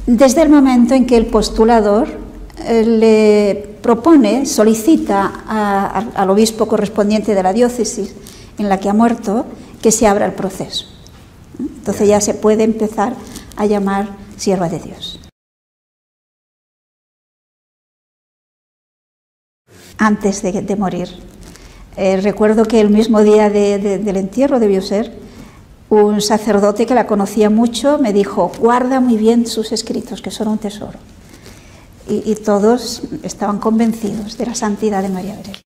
desde el momento en que el postulador le propone, solicita al obispo correspondiente de la diócesis en la que ha muerto que se abra el proceso. Entonces ya se puede empezar a llamar sierva de Dios. Antes de morir, recuerdo que el mismo día del entierro debió ser, un sacerdote que la conocía mucho me dijo: guarda muy bien sus escritos, que son un tesoro. Y todos estaban convencidos de la santidad de María Benedicta.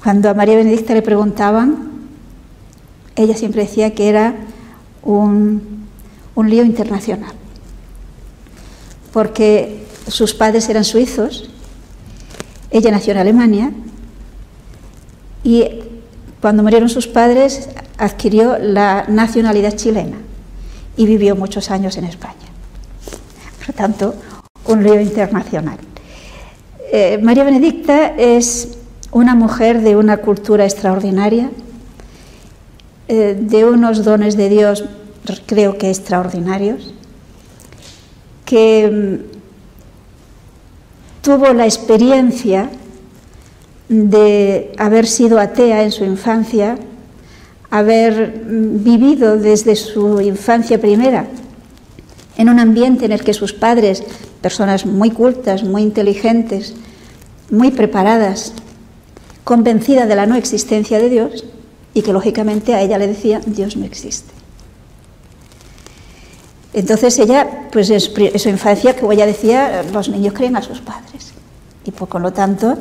Cuando a María Benedicta le preguntaban, ella siempre decía que era un lío internacional, porque sus padres eran suizos, ella nació en Alemania, y cuando murieron sus padres adquirió la nacionalidad chilena y vivió muchos años en España. Por lo tanto, un lío internacional. María Benedicta es una mujer de una cultura extraordinaria, de unos dones de Dios, creo que extraordinarios, que tuvo la experiencia de haber sido atea en su infancia, haber vivido desde su infancia primera en un ambiente en el que sus padres, personas muy cultas, muy inteligentes, muy preparadas, convencida de la no existencia de Dios, y que lógicamente a ella le decía: Dios no existe. Entonces ella, pues en su infancia, como ella decía, los niños creen a sus padres, y por lo tanto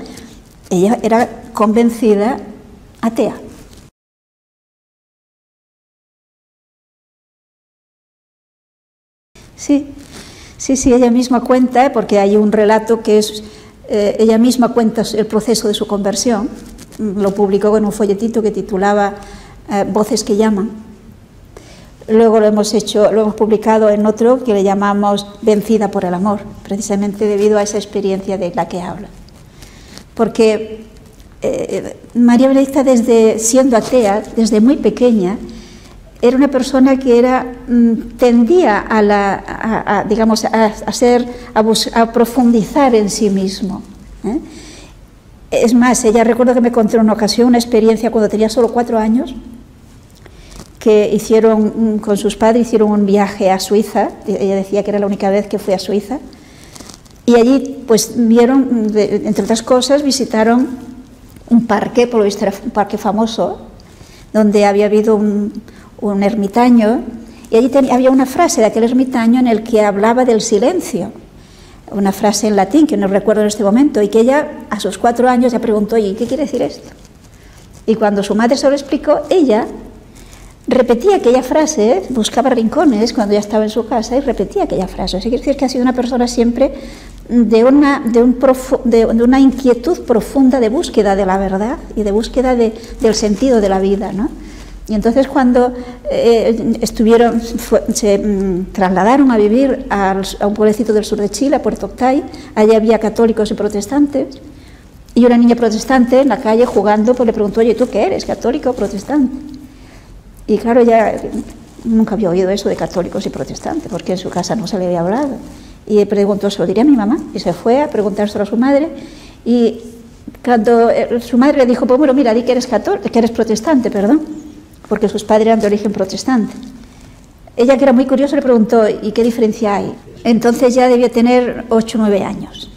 ella era convencida atea. Sí, ella misma cuenta, porque hay un relato que es, ella misma cuenta el proceso de su conversión, lo publicó en un folletito que titulaba Voces que llaman. Luego lo hemos publicado en otro que le llamamos Vencida por el amor, precisamente debido a esa experiencia de la que habla. Porque María Benedicta, siendo atea, desde muy pequeña, era una persona que tendía a profundizar en sí mismo. Es más, ella, recuerdo que me contó en una ocasión una experiencia cuando tenía solo 4 años, que con sus padres hicieron un viaje a Suiza. Ella decía que era la única vez que fue a Suiza, y allí pues vieron, entre otras cosas, visitaron un parque, por lo visto era un parque famoso, donde había habido un ermitaño, y allí había una frase de aquel ermitaño en el que hablaba del silencio, una frase en latín que no recuerdo en este momento, y que ella a sus 4 años ya preguntó: ¿y qué quiere decir esto? Y cuando su madre se lo explicó, ella repetía aquella frase, buscaba rincones cuando ya estaba en su casa y repetía aquella frase. Eso quiere decir que ha sido una persona siempre de una inquietud profunda de búsqueda de la verdad y de búsqueda del sentido de la vida, ¿no? Y entonces cuando se trasladaron a vivir a un pueblecito del sur de Chile, a Puerto Octay, allí había católicos y protestantes, y una niña protestante en la calle jugando pues le preguntó: oye, ¿tú qué eres, católico o protestante? Y claro, ella nunca había oído eso de católicos y protestantes, porque en su casa no se le había hablado. Y le preguntó: ¿se lo diré a mi mamá? Y se fue a preguntárselo a su madre, y cuando su madre le dijo: pues bueno, mira, di que eres católico, que eres protestante, perdón, porque sus padres eran de origen protestante. Ella, que era muy curiosa, le preguntó: ¿y qué diferencia hay? Entonces ya debía tener 8 o 9 años.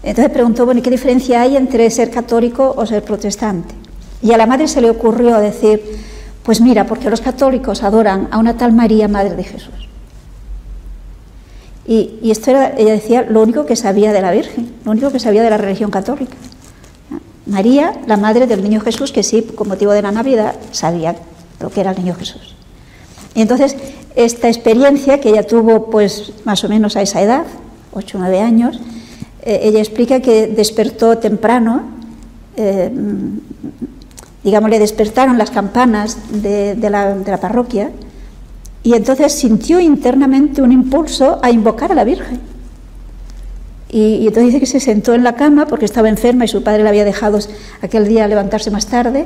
Entonces preguntó: bueno, ¿y qué diferencia hay entre ser católico o ser protestante? Y a la madre se le ocurrió decir: pues mira, porque los católicos adoran a una tal María, Madre de Jesús. Y esto era, ella decía, lo único que sabía de la Virgen, lo único que sabía de la religión católica. María, la madre del niño Jesús, que sí, con motivo de la Navidad, sabía lo que era el niño Jesús. Y entonces, esta experiencia que ella tuvo, pues, más o menos a esa edad, 8 o 9 años, ella explica que despertó temprano, digamos, le despertaron las campanas de la parroquia, y entonces sintió internamente un impulso a invocar a la Virgen. Y entonces dice que se sentó en la cama porque estaba enferma y su padre la había dejado aquel día levantarse más tarde,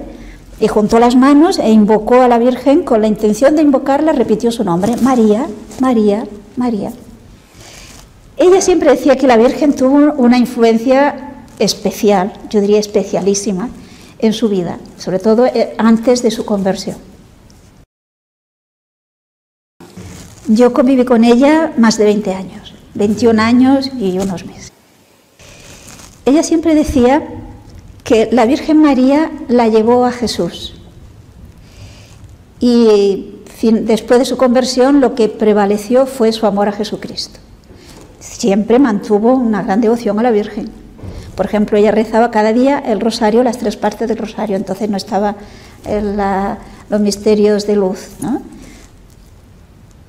y juntó las manos e invocó a la Virgen. Con la intención de invocarla repitió su nombre: María, María, María. Ella siempre decía que la Virgen tuvo una influencia especial, yo diría especialísima, en su vida, sobre todo antes de su conversión. Yo conviví con ella más de 20 años, 21 años y unos meses. Ella siempre decía que la Virgen María la llevó a Jesús y después de su conversión lo que prevaleció fue su amor a Jesucristo. Siempre mantuvo una gran devoción a la Virgen. Por ejemplo, ella rezaba cada día el rosario, las 3 partes del rosario, entonces no estaba en los misterios de luz, ¿no?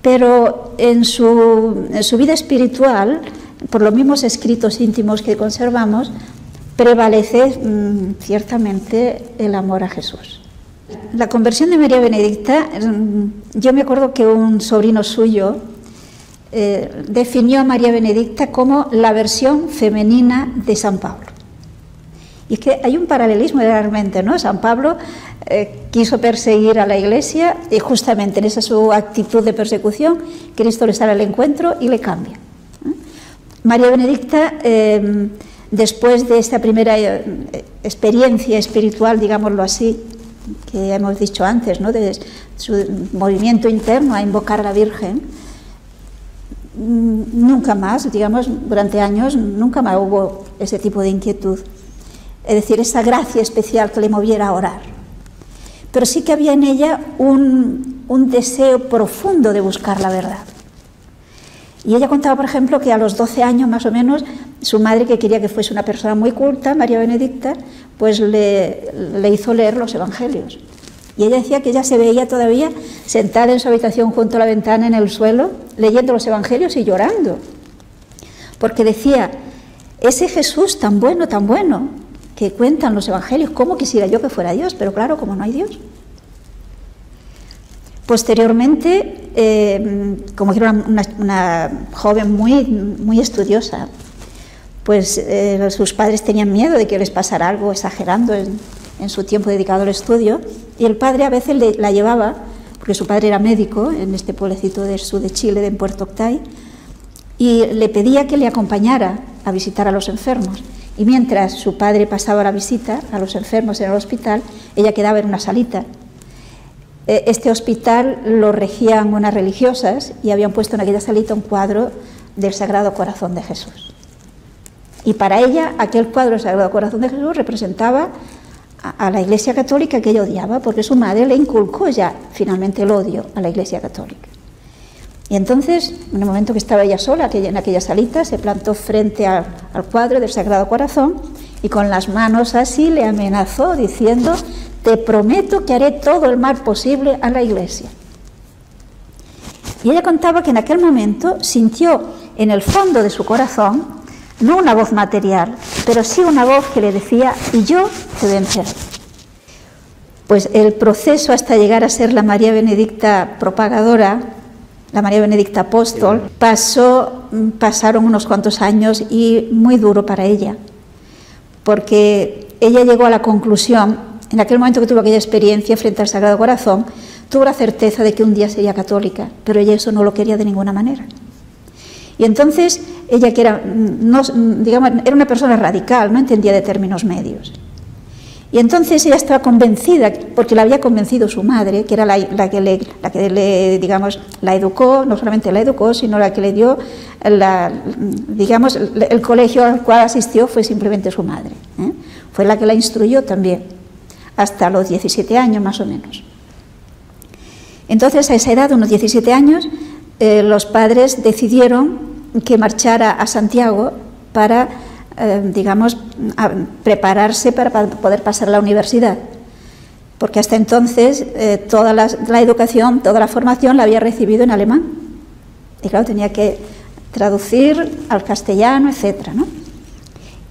Pero en su vida espiritual, por los mismos escritos íntimos que conservamos, prevalece ciertamente el amor a Jesús. La conversión de María Benedicta, yo me acuerdo que un sobrino suyo definió a María Benedicta como la versión femenina de San Pablo. Y es que hay un paralelismo realmente, ¿no? San Pablo quiso perseguir a la Iglesia y justamente en esa su actitud de persecución, Cristo le sale al encuentro y le cambia. María Benedicta, después de esta primera experiencia espiritual, digámoslo así, que hemos dicho antes, ¿no? De su movimiento interno a invocar a la Virgen, nunca más, digamos, durante años, nunca más hubo ese tipo de inquietud. Es decir, esa gracia especial que le moviera a orar. Pero sí que había en ella un deseo profundo de buscar la verdad. Y ella contaba, por ejemplo, que a los 12 años más o menos, su madre, que quería que fuese una persona muy culta, María Benedicta, pues le hizo leer los evangelios. Y ella decía que ella se veía todavía sentada en su habitación junto a la ventana en el suelo, leyendo los evangelios y llorando. Porque decía, ese Jesús tan bueno, que cuentan los evangelios, ¿cómo quisiera yo que fuera Dios? Pero claro, como no hay Dios. Posteriormente, como era una joven muy estudiosa, pues sus padres tenían miedo de que les pasara algo, exagerando en su tiempo dedicado al estudio, y el padre a veces la llevaba, porque su padre era médico en este pueblecito del sur de Chile, en Puerto Octay, y le pedía que le acompañara a visitar a los enfermos. Y mientras su padre pasaba la visita a los enfermos en el hospital, ella quedaba en una salita. Este hospital lo regían unas religiosas y habían puesto en aquella salita un cuadro del Sagrado Corazón de Jesús. Y para ella aquel cuadro del Sagrado Corazón de Jesús representaba a la Iglesia Católica, que ella odiaba, porque su madre le inculcó ya finalmente el odio a la Iglesia Católica. Y entonces, en el momento que estaba ella sola, en aquella salita, se plantó frente al cuadro del Sagrado Corazón y con las manos así le amenazó diciendo: te prometo que haré todo el mal posible a la Iglesia. Y ella contaba que en aquel momento sintió en el fondo de su corazón, no una voz material, pero sí una voz que le decía: y yo te venceré. Pues el proceso hasta llegar a ser la María Benedicta propagadora, la María Benedicta apóstol, pasaron unos cuantos años y muy duro para ella, porque ella llegó a la conclusión, en aquel momento que tuvo aquella experiencia frente al Sagrado Corazón, tuvo la certeza de que un día sería católica, pero ella eso no lo quería de ninguna manera. Y entonces ella, que era, era una persona radical, no entendía de términos medios. Y entonces ella estaba convencida, porque la había convencido su madre, que era la que la educó, no solamente la educó, sino la que le dio, el colegio al cual asistió fue simplemente su madre, ¿eh? Fue la que la instruyó también, hasta los 17 años más o menos. Entonces, a esa edad, unos 17 años, los padres decidieron que marchara a Santiago para prepararse para poder pasar a la universidad, porque hasta entonces toda la educación, toda la formación la había recibido en alemán, y claro, tenía que traducir al castellano, etcétera, ¿no?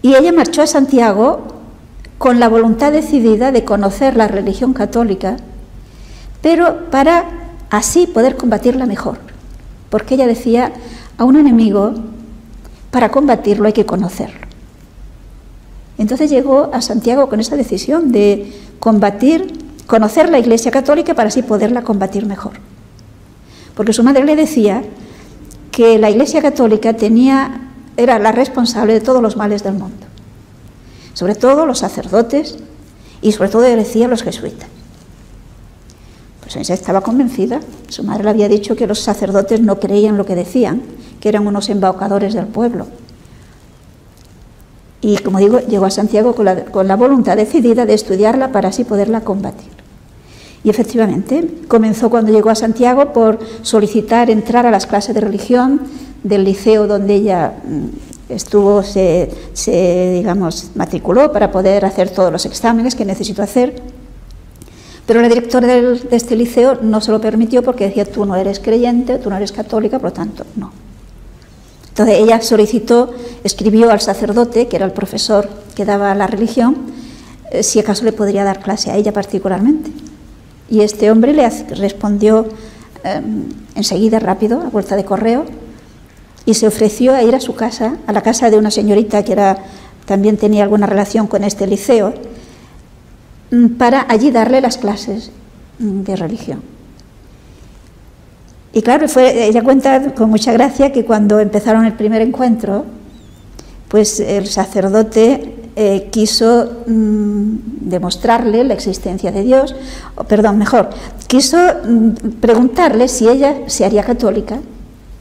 Y ella marchó a Santiago con la voluntad decidida de conocer la religión católica, pero para así poder combatirla mejor, porque ella decía: a un enemigo, para combatirlo hay que conocerlo. Entonces llegó a Santiago con esa decisión de conocer la Iglesia Católica para así poderla combatir mejor. Porque su madre le decía que la Iglesia Católica era la responsable de todos los males del mundo, sobre todo los sacerdotes y sobre todo, decía, los jesuitas. Pues ella estaba convencida. Su madre le había dicho que los sacerdotes no creían lo que decían, que eran unos embaucadores del pueblo. Y, como digo, llegó a Santiago con la voluntad decidida de estudiarla para así poderla combatir. Y efectivamente, comenzó cuando llegó a Santiago por solicitar entrar a las clases de religión del liceo donde ella estuvo, digamos, matriculó para poder hacer todos los exámenes que necesitó hacer. Pero la directora de este liceo no se lo permitió porque decía: tú no eres creyente, tú no eres católica, por lo tanto, no. Entonces ella escribió al sacerdote, que era el profesor que daba la religión, si acaso le podría dar clase a ella particularmente. Y este hombre le respondió enseguida, rápido, a vuelta de correo, y se ofreció a ir a su casa, a la casa de una señorita que también tenía alguna relación con este liceo, para allí darle las clases de religión. Y claro, ella cuenta con mucha gracia que cuando empezaron el primer encuentro, pues el sacerdote quiso demostrarle la existencia de Dios, quiso preguntarle si ella se haría católica,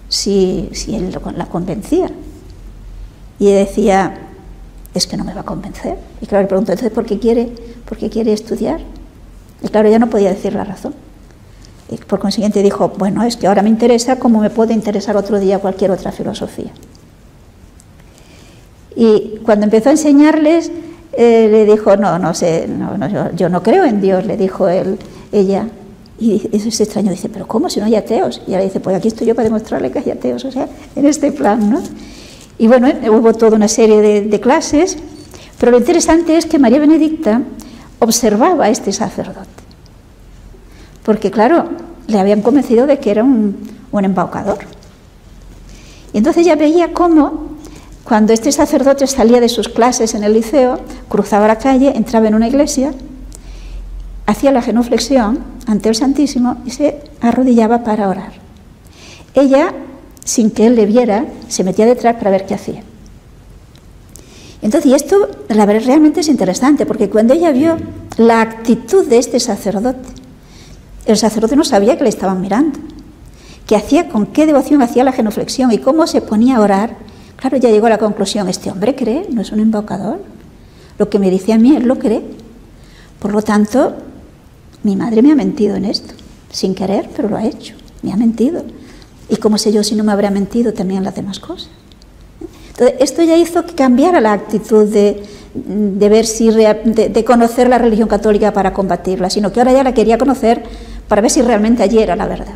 si él la convencía. Y ella decía: es que no me va a convencer. Y claro, le preguntó: entonces, ¿por qué quiere estudiar? Y claro, ella no podía decir la razón. Y por consiguiente dijo: bueno, es que ahora me interesa como me puede interesar otro día cualquier otra filosofía. Y cuando empezó a enseñarles, le dijo: yo no creo en Dios, le dijo ella. Y eso es extraño, dice: ¿pero cómo? Si no hay ateos. Y ella le dice: pues aquí estoy yo para demostrarle que hay ateos, o sea, en este plan, ¿no? Y bueno, hubo toda una serie de clases, pero lo interesante es que María Benedicta observaba a este sacerdote, porque claro, le habían convencido de que era un embaucador. Y entonces ella veía cómo, cuando este sacerdote salía de sus clases en el liceo, cruzaba la calle, entraba en una iglesia, hacía la genuflexión ante el Santísimo y se arrodillaba para orar. Ella, sin que él le viera, se metía detrás para ver qué hacía. Entonces, y esto la verdad realmente es interesante, porque cuando ella vio la actitud de este sacerdote, el sacerdote no sabía que le estaban mirando, con qué devoción hacía la genuflexión y cómo se ponía a orar. Claro, ya llegó a la conclusión: este hombre cree, no es un embaucador. Lo que me dice a mí, él lo cree. Por lo tanto, mi madre me ha mentido en esto, sin querer, pero lo ha hecho, me ha mentido. ¿Y cómo sé yo si no me habrá mentido también las demás cosas? Entonces, esto ya hizo que cambiara la actitud de conocer la religión católica para combatirla, sino que ahora ya la quería conocer para ver si realmente allí era la verdad.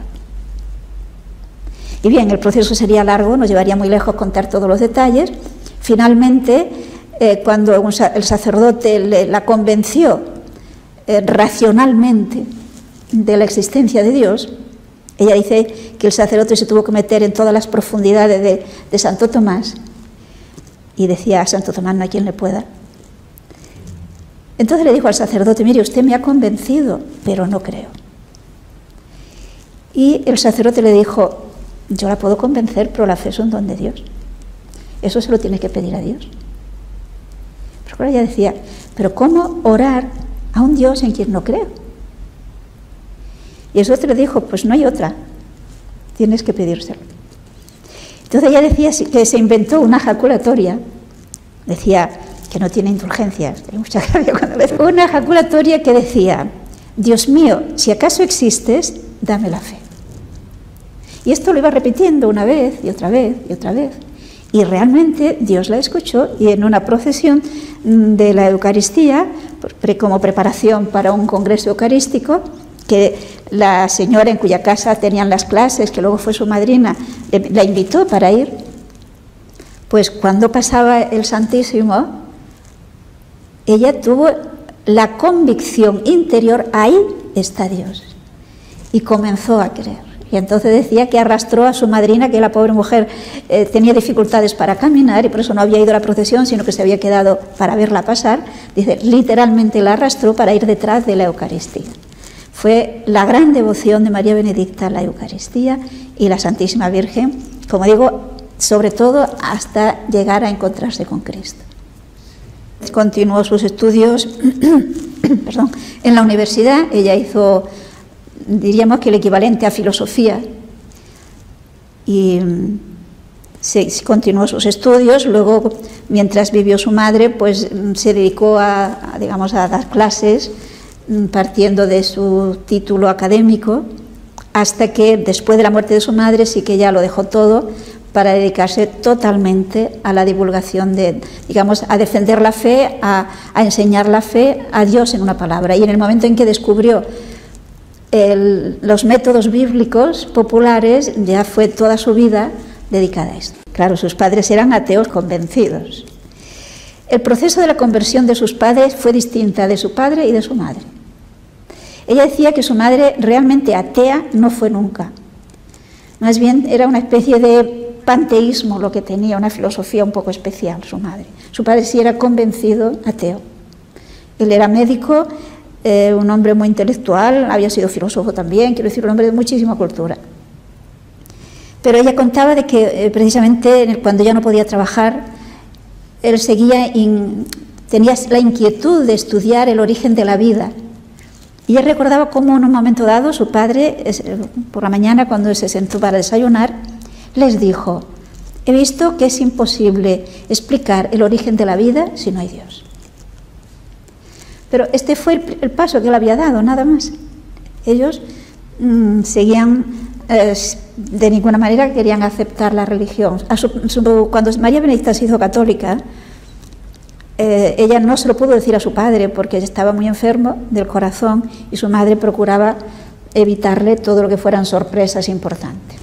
Y bien, el proceso sería largo, nos llevaría muy lejos contar todos los detalles. Finalmente, cuando el sacerdote la convenció racionalmente de la existencia de Dios, ella dice que el sacerdote se tuvo que meter en todas las profundidades de Santo Tomás y decía: a Santo Tomás no hay quien le pueda. Entonces le dijo al sacerdote: mire, usted me ha convencido, pero no creo. Y el sacerdote le dijo: yo la puedo convencer, pero la fe es un don de Dios. Eso se lo tiene que pedir a Dios. Pero claro, ella decía: pero ¿cómo orar a un Dios en quien no creo? Y eso te le dijo: pues no hay otra, tienes que pedírselo. Entonces ella decía que se inventó una ejaculatoria, decía que no tiene indulgencias, hay mucha gracia cuando le digo, una ejaculatoria que decía: Dios mío, si acaso existes, dame la fe. Y esto lo iba repitiendo una vez y otra vez y otra vez. Y realmente Dios la escuchó, y en una procesión de la Eucaristía, como preparación para un congreso eucarístico, que la señora en cuya casa tenían las clases, que luego fue su madrina, la invitó para ir, pues cuando pasaba el Santísimo, ella tuvo la convicción interior: ahí está Dios, y comenzó a creer. Y entonces decía que arrastró a su madrina, que la pobre mujer tenía dificultades para caminar y por eso no había ido a la procesión, sino que se había quedado para verla pasar. Dice, literalmente la arrastró para ir detrás de la Eucaristía. Fue la gran devoción de María Benedicta a la Eucaristía y la Santísima Virgen como digo, sobre todo hasta llegar a encontrarse con Cristo. Continuó sus estudios perdón, en la universidad. Ella hizo, diríamos que el equivalente a filosofía, y continuó sus estudios. Luego, mientras vivió su madre, pues se dedicó digamos, a dar clases, partiendo de su título académico, hasta que después de la muerte de su madre sí que ya lo dejó todo para dedicarse totalmente a la divulgación digamos, a defender la fe, a enseñar la fe, a Dios en una palabra. Y en el momento en que descubrió los métodos bíblicos populares, ya fue toda su vida dedicada a esto. Claro, sus padres eran ateos convencidos. El proceso de la conversión de sus padres fue distinta de su padre y de su madre. Ella decía que su madre realmente atea no fue nunca. Más bien era una especie de panteísmo lo que tenía, una filosofía un poco especial su madre. Su padre sí era convencido ateo. Él era médico, un hombre muy intelectual, había sido filósofo también, quiero decir, un hombre de muchísima cultura. Pero ella contaba de que precisamente cuando ya no podía trabajar, él tenía la inquietud de estudiar el origen de la vida. Y ella recordaba cómo en un momento dado su padre, por la mañana cuando se sentó para desayunar, les dijo: he visto que es imposible explicar el origen de la vida si no hay Dios. Pero este fue el paso que él había dado, nada más. Ellos seguían, de ninguna manera querían aceptar la religión. Cuando María Benedicta se hizo católica, ella no se lo pudo decir a su padre porque estaba muy enfermo del corazón y su madre procuraba evitarle todo lo que fueran sorpresas importantes,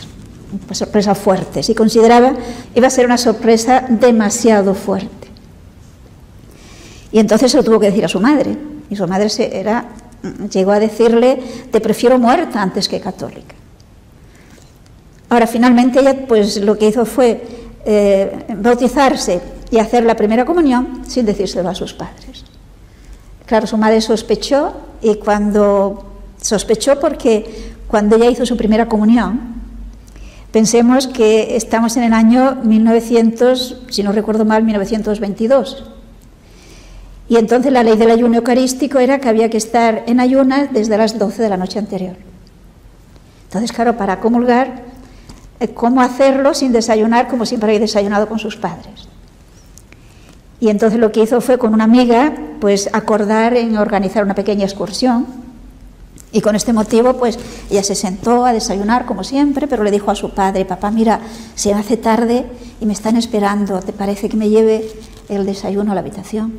sorpresas fuertes, y consideraba iba a ser una sorpresa demasiado fuerte. Y entonces se lo tuvo que decir a su madre, y su madre llegó a decirle: te prefiero muerta antes que católica. Ahora, finalmente ella pues lo que hizo fue bautizarse y hacer la primera comunión sin decírselo a sus padres. Claro, su madre sospechó, y sospechó porque cuando ella hizo su primera comunión, pensemos que estamos en el año 1900, si no recuerdo mal, 1922. Y entonces la ley del ayuno eucarístico era que había que estar en ayunas desde las 12 de la noche anterior. Entonces, claro, para comulgar, ¿cómo hacerlo sin desayunar como siempre había desayunado con sus padres? Y entonces lo que hizo fue, con una amiga, pues acordar en organizar una pequeña excursión. Y con este motivo, pues ella se sentó a desayunar como siempre, pero le dijo a su padre: papá, mira, se hace tarde y me están esperando, ¿te parece que me lleve el desayuno a la habitación?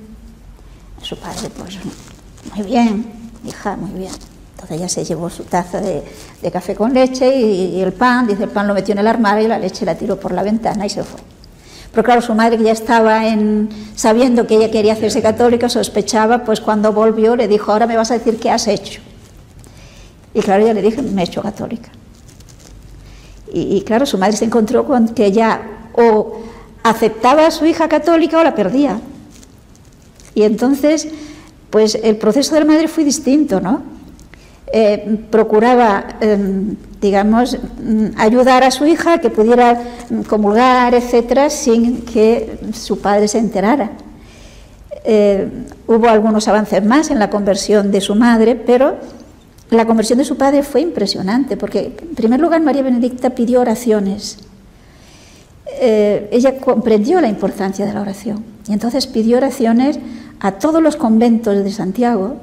Su padre, pues, muy bien, hija, muy bien. Entonces ella se llevó su taza de café con leche y el pan, dice, el pan lo metió en el armario y la leche la tiró por la ventana y se fue. Pero claro, su madre, que ya estaba sabiendo que ella quería hacerse católica, sospechaba, pues cuando volvió le dijo: ahora me vas a decir qué has hecho. Y claro, ella le dijo: me he hecho católica. Y claro, su madre se encontró con que ella o aceptaba a su hija católica o la perdía. Y entonces, pues el proceso de la madre fue distinto, ¿no? Procuraba, digamos, ayudar a su hija que pudiera comulgar, etcétera, sin que su padre se enterara. Hubo algunos avances más en la conversión de su madre, pero la conversión de su padre fue impresionante, porque en primer lugar María Benedicta pidió oraciones. Ella comprendió la importancia de la oración y entonces pidió oraciones a todos los conventos de Santiago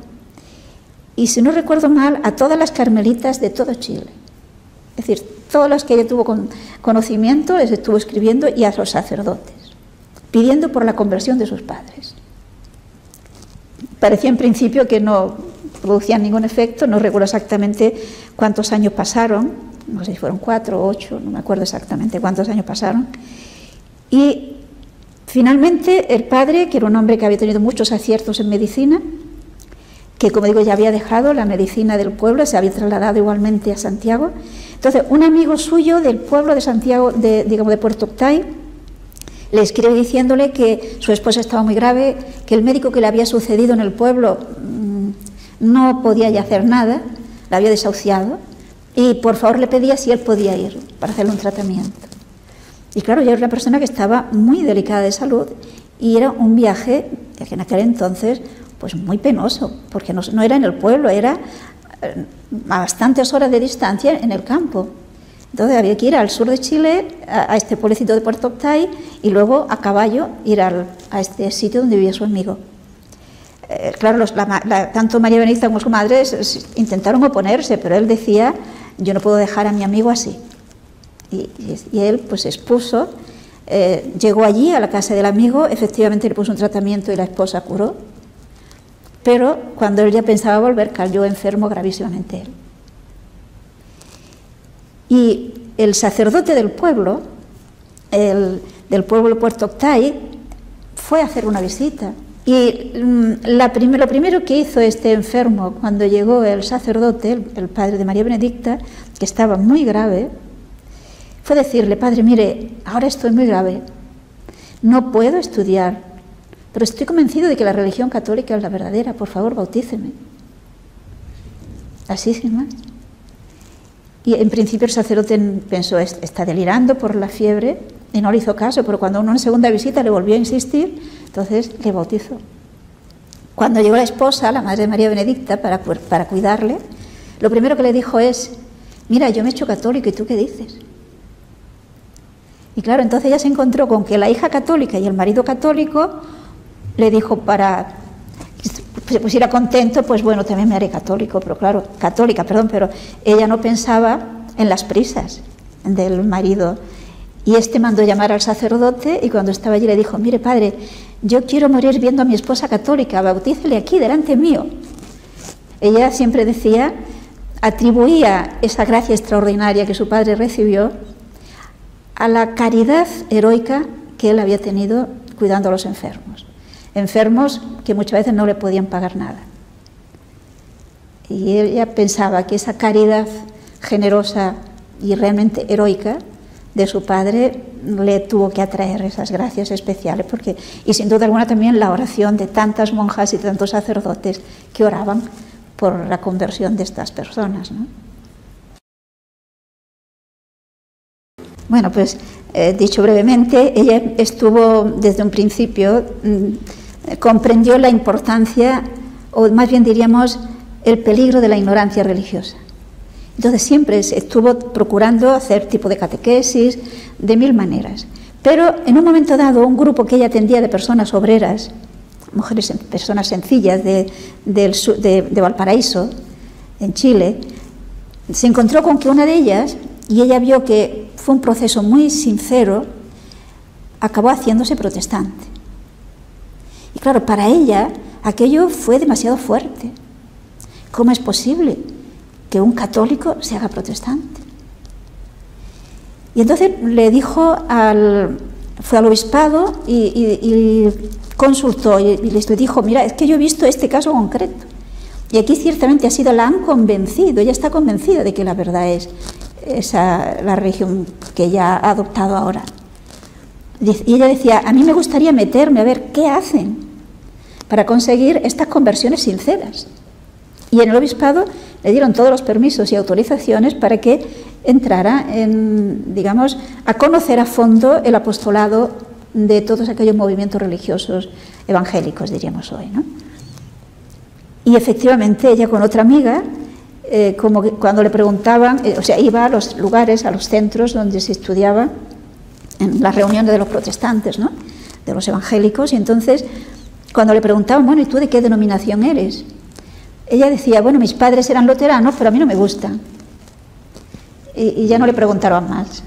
y, si no recuerdo mal, a todas las carmelitas de todo Chile. Es decir, todas las que ella tuvo conocimiento les estuvo escribiendo, y a los sacerdotes, pidiendo por la conversión de sus padres. Parecía en principio que no producían ningún efecto, no recuerdo exactamente cuántos años pasaron, no sé si fueron 4 o 8, no me acuerdo exactamente cuántos años pasaron, y finalmente el padre, que era un hombre que había tenido muchos aciertos en medicina, que como digo ya había dejado la medicina del pueblo, se había trasladado igualmente a Santiago. Entonces un amigo suyo del pueblo de Santiago, de Puerto Octay, le escribe diciéndole que su esposa estaba muy grave, que el médico que le había sucedido en el pueblo no podía ya hacer nada, la había desahuciado, y por favor le pedía si él podía ir para hacerle un tratamiento. Y claro, yo era una persona que estaba muy delicada de salud y era un viaje que en aquel entonces pues muy penoso, porque no era en el pueblo, era a bastantes horas de distancia en el campo. Entonces había que ir al sur de Chile, a este pueblecito de Puerto Octay, y luego a caballo ir a este sitio donde vivía su amigo. Claro, tanto María Benedicta como su madre intentaron oponerse, pero él decía, yo no puedo dejar a mi amigo así. Y él pues se expuso, llegó allí a la casa del amigo, efectivamente le puso un tratamiento y la esposa curó, pero cuando él ya pensaba volver cayó enfermo gravísimamente él. Y el sacerdote del pueblo de Puerto Octay, fue a hacer una visita. Y lo primero que hizo este enfermo cuando llegó el sacerdote, el padre de María Benedicta, que estaba muy grave, fue decirle, padre, mire, ahora estoy muy grave, no puedo estudiar, pero estoy convencido de que la religión católica es la verdadera, por favor, bautíceme. Así, sin más. Y en principio el sacerdote pensó, está delirando por la fiebre, y no le hizo caso, pero cuando una segunda visita le volvió a insistir, entonces le bautizó. Cuando llegó la esposa, la madre de María Benedicta, para cuidarle, lo primero que le dijo es, mira, yo me he hecho católico, ¿y tú qué dices? Y claro, entonces ella se encontró con que la hija católica y el marido católico le dijo para que se pusiera contento, pues bueno, también me haré católico, pero ella no pensaba en las prisas del marido. Y este mandó llamar al sacerdote y cuando estaba allí le dijo, mire padre, yo quiero morir viendo a mi esposa católica, bautícele aquí delante mío. Ella siempre decía, atribuía esa gracia extraordinaria que su padre recibió a la caridad heroica que él había tenido cuidando a los enfermos que muchas veces no le podían pagar nada. Y ella pensaba que esa caridad generosa y realmente heroica de su padre le tuvo que atraer esas gracias especiales, y sin duda alguna también la oración de tantas monjas y tantos sacerdotes que oraban por la conversión de estas personas, ¿no? Bueno, pues dicho brevemente, ella estuvo desde un principio, comprendió la importancia, o más bien diríamos, el peligro de la ignorancia religiosa. Entonces siempre estuvo procurando hacer tipo de catequesis, de mil maneras. Pero en un momento dado, un grupo que ella atendía de personas obreras, personas sencillas de Valparaíso, en Chile, se encontró con que una de ellas, y ella vio que fue un proceso muy sincero, acabó haciéndose protestante. Y claro, para ella aquello fue demasiado fuerte. ¿Cómo es posible que un católico se haga protestante? Y entonces le dijo fue al obispado y consultó y les dijo, mira, es que yo he visto este caso concreto y aquí ciertamente la han convencido, ella está convencida de que la verdad es la religión que ella ha adoptado ahora. Y ella decía, a mí me gustaría meterme a ver qué hacen para conseguir estas conversiones sinceras. Y en el obispado le dieron todos los permisos y autorizaciones para que entrara a conocer a fondo el apostolado de todos aquellos movimientos religiosos evangélicos, diríamos hoy, ¿no? Y efectivamente ella con otra amiga, como que cuando le preguntaban, iba a los lugares, a los centros donde se estudiaba en las reuniones de los protestantes, ¿no?, de los evangélicos, y entonces cuando le preguntaban, bueno, ¿y tú de qué denominación eres? Ella decía, bueno, mis padres eran luteranos, pero a mí no me gustan. Y ya no le preguntaron más.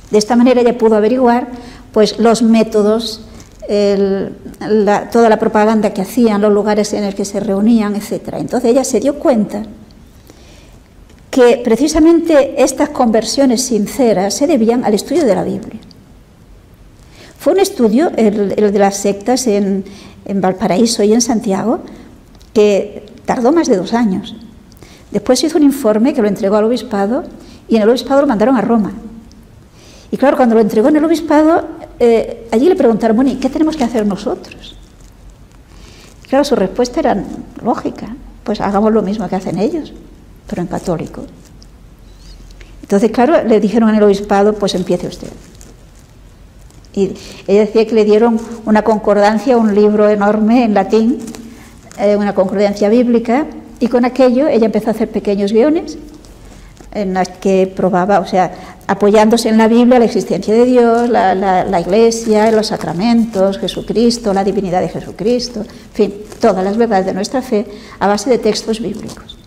De esta manera ella pudo averiguar pues los métodos, toda la propaganda que hacían, los lugares en los que se reunían, etc. Entonces ella se dio cuenta que precisamente estas conversiones sinceras se debían al estudio de la Biblia. Fue un estudio, el de las sectas en Valparaíso y en Santiago, que tardó más de 2 años. Después hizo un informe que lo entregó al obispado y en el obispado lo mandaron a Roma. Y claro, cuando lo entregó en el obispado, allí le preguntaron, bueno, ¿y qué tenemos que hacer nosotros? Y claro, su respuesta era lógica, pues hagamos lo mismo que hacen ellos, pero en católico. Entonces, claro, le dijeron en el obispado, pues empiece usted. Y ella decía que le dieron una concordancia, un libro enorme en latín, una concordancia bíblica, y con aquello ella empezó a hacer pequeños guiones en los que probaba, o sea, apoyándose en la Biblia, la existencia de Dios, la Iglesia, los sacramentos, Jesucristo, la divinidad de Jesucristo, en fin, todas las verdades de nuestra fe a base de textos bíblicos.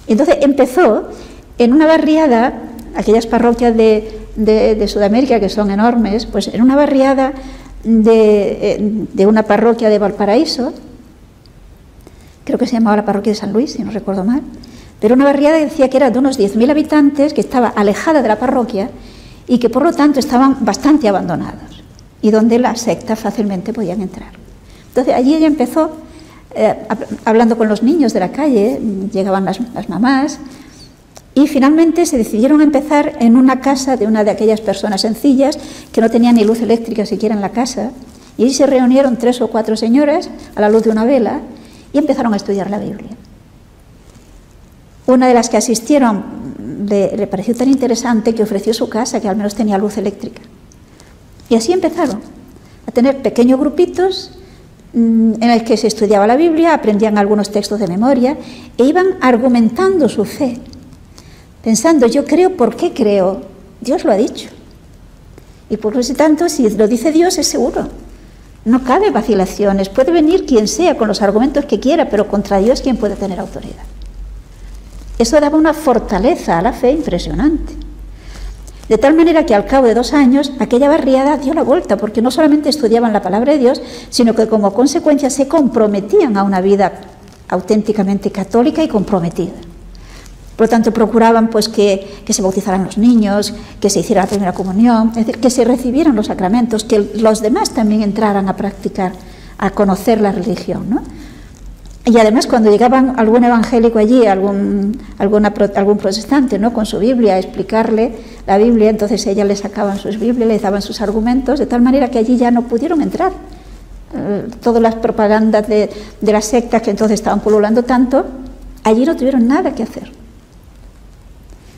Entonces empezó en una barriada, aquellas parroquias de Sudamérica que son enormes, pues en una barriada de una parroquia de Valparaíso, creo que se llamaba la parroquia de San Luis, si no recuerdo mal, pero una barriada que decía que era de unos 10.000 habitantes, que estaba alejada de la parroquia y que por lo tanto estaban bastante abandonados y donde las sectas fácilmente podían entrar. Entonces allí ella empezó hablando con los niños de la calle, llegaban las mamás, y finalmente se decidieron a empezar en una casa de una de aquellas personas sencillas que no tenían ni luz eléctrica siquiera en la casa, y allí se reunieron 3 o 4 señoras a la luz de una vela y empezaron a estudiar la Biblia. Una de las que asistieron le pareció tan interesante que ofreció su casa, que al menos tenía luz eléctrica. Y así empezaron a tener pequeños grupitos en el que se estudiaba la Biblia, aprendían algunos textos de memoria e iban argumentando su fe, pensando, yo creo, ¿por qué creo? Dios lo ha dicho. Y por lo tanto, si lo dice Dios, es seguro. No cabe vacilaciones. Puede venir quien sea con los argumentos que quiera, pero contra Dios, ¿quién puede tener autoridad? Eso daba una fortaleza a la fe impresionante. De tal manera que al cabo de 2 años, aquella barriada dio la vuelta, porque no solamente estudiaban la palabra de Dios, sino que como consecuencia se comprometían a una vida auténticamente católica y comprometida. Por lo tanto, procuraban pues que se bautizaran los niños, que se hiciera la primera comunión, es decir, que se recibieran los sacramentos, que los demás también entraran a practicar, a conocer la religión, ¿no? Y además, cuando llegaban algún evangélico allí, algún protestante, ¿no?, con su Biblia, a explicarle la Biblia, entonces ellas le sacaban sus Biblias, les daban sus argumentos, de tal manera que allí ya no pudieron entrar. Todas las propagandas de las sectas que entonces estaban pululando tanto, allí no tuvieron nada que hacer.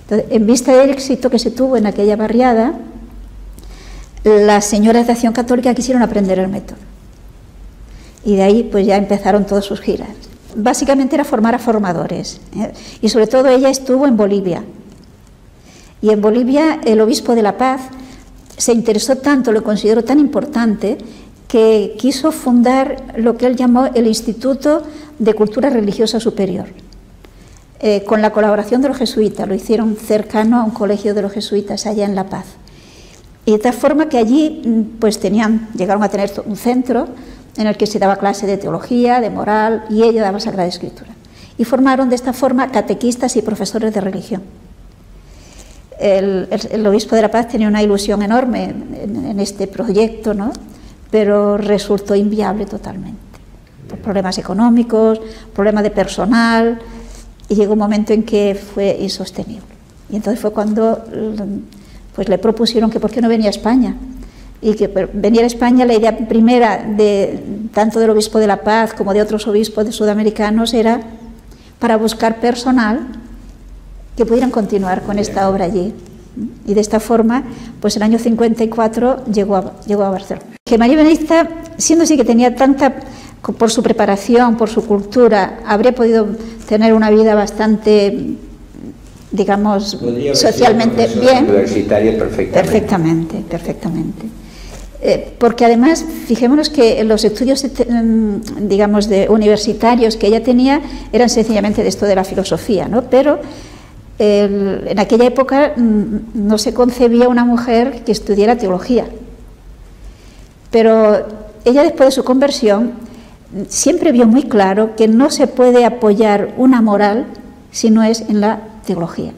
Entonces, en vista del éxito que se tuvo en aquella barriada, las señoras de Acción Católica quisieron aprender el método. Y de ahí pues ya empezaron todas sus giras. Básicamente era formar a formadores, y sobre todo ella estuvo en Bolivia. Y en Bolivia el obispo de La Paz se interesó tanto, lo consideró tan importante, que quiso fundar lo que él llamó el Instituto de Cultura Religiosa Superior, con la colaboración de los jesuitas. Lo hicieron cercano a un colegio de los jesuitas allá en La Paz. Y de tal forma que allí pues llegaron a tener un centro en el que se daba clase de teología, de moral, y ella daba Sagrada Escritura. Y formaron de esta forma catequistas y profesores de religión. El obispo de La Paz tenía una ilusión enorme en este proyecto, ¿no?, pero resultó inviable totalmente, por problemas económicos, problemas de personal, y llegó un momento en que fue insostenible. Y entonces fue cuando pues le propusieron que por qué no venía a España. Y que venir a España, la idea primera tanto del obispo de La Paz como de otros obispos sudamericanos era para buscar personal que pudieran continuar con esta obra allí. Y de esta forma, pues el año 54 llegó a Barcelona. Que María Benedicta, siendo así que tenía tanta, por su preparación, por su cultura, habría podido tener una vida bastante, digamos, socialmente bien. Universitaria perfectamente. Perfectamente. Porque además, fijémonos que los estudios, digamos, universitarios que ella tenía eran sencillamente de esto de la filosofía, ¿no? Pero en aquella época no se concebía una mujer que estudiara teología. Pero ella, después de su conversión, siempre vio muy claro que no se puede apoyar una moral si no es en la teología.